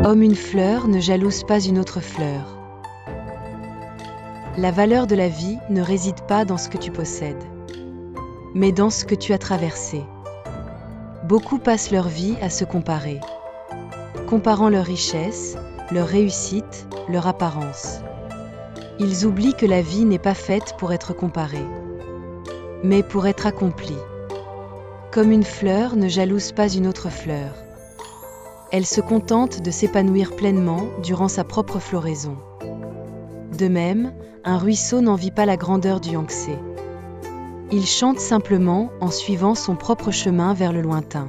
Homme, une fleur ne jalouse pas une autre fleur. La valeur de la vie ne réside pas dans ce que tu possèdes, mais dans ce que tu as traversé. Beaucoup passent leur vie à se comparer, comparant leur richesse, leur réussite, leur apparence. Ils oublient que la vie n'est pas faite pour être comparée, mais pour être accomplie. Comme une fleur ne jalouse pas une autre fleur. Elle se contente de s'épanouir pleinement durant sa propre floraison. De même, un ruisseau n'envie pas la grandeur du Yangtze. Il chante simplement en suivant son propre chemin vers le lointain.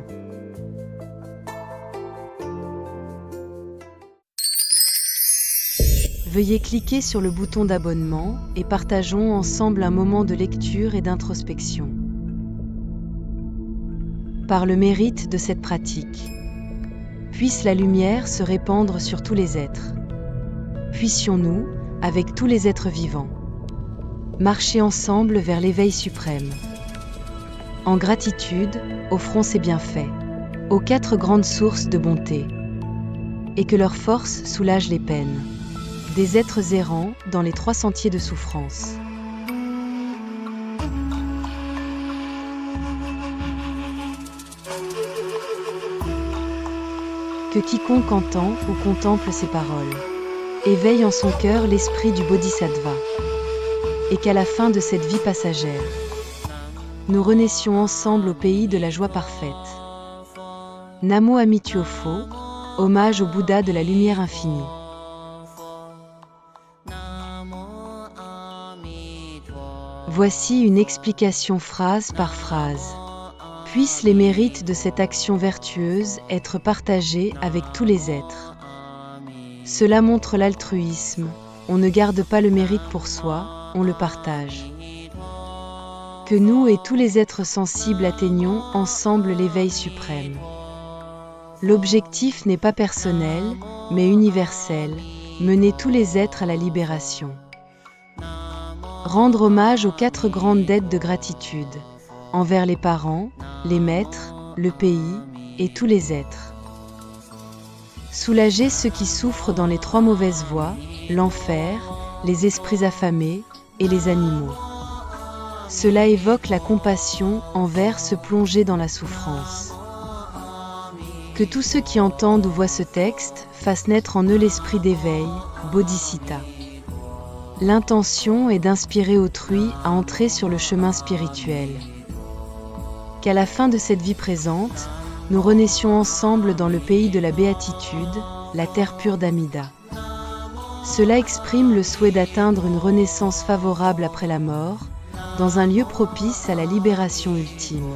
Veuillez cliquer sur le bouton d'abonnement et partageons ensemble un moment de lecture et d'introspection. Par le mérite de cette pratique, puisse la lumière se répandre sur tous les êtres. Puissions-nous, avec tous les êtres vivants, marcher ensemble vers l'éveil suprême. En gratitude, offrons ces bienfaits aux 4 grandes sources de bonté, et que leur force soulage les peines des êtres errants dans les 3 sentiers de souffrance. Que quiconque entend ou contemple ces paroles éveille en son cœur l'esprit du Bodhisattva, et qu'à la fin de cette vie passagère, nous renaissions ensemble au pays de la joie parfaite. Namo Amittu Pho, hommage au Bouddha de la lumière infinie. Voici une explication phrase par phrase. Puissent les mérites de cette action vertueuse être partagés avec tous les êtres. Cela montre l'altruisme. On ne garde pas le mérite pour soi, on le partage. Que nous et tous les êtres sensibles atteignons ensemble l'éveil suprême. L'objectif n'est pas personnel, mais universel, mener tous les êtres à la libération. Rendre hommage aux 4 grandes dettes de gratitude, envers les parents, les maîtres, le pays et tous les êtres. Soulager ceux qui souffrent dans les 3 mauvaises voies, l'enfer, les esprits affamés et les animaux. Cela évoque la compassion envers ceux plongés dans la souffrance. Que tous ceux qui entendent ou voient ce texte fassent naître en eux l'esprit d'éveil, Bodhicitta. L'intention est d'inspirer autrui à entrer sur le chemin spirituel. Qu'à la fin de cette vie présente, nous renaissions ensemble dans le pays de la béatitude, la terre pure d'Amida. Cela exprime le souhait d'atteindre une renaissance favorable après la mort, dans un lieu propice à la libération ultime.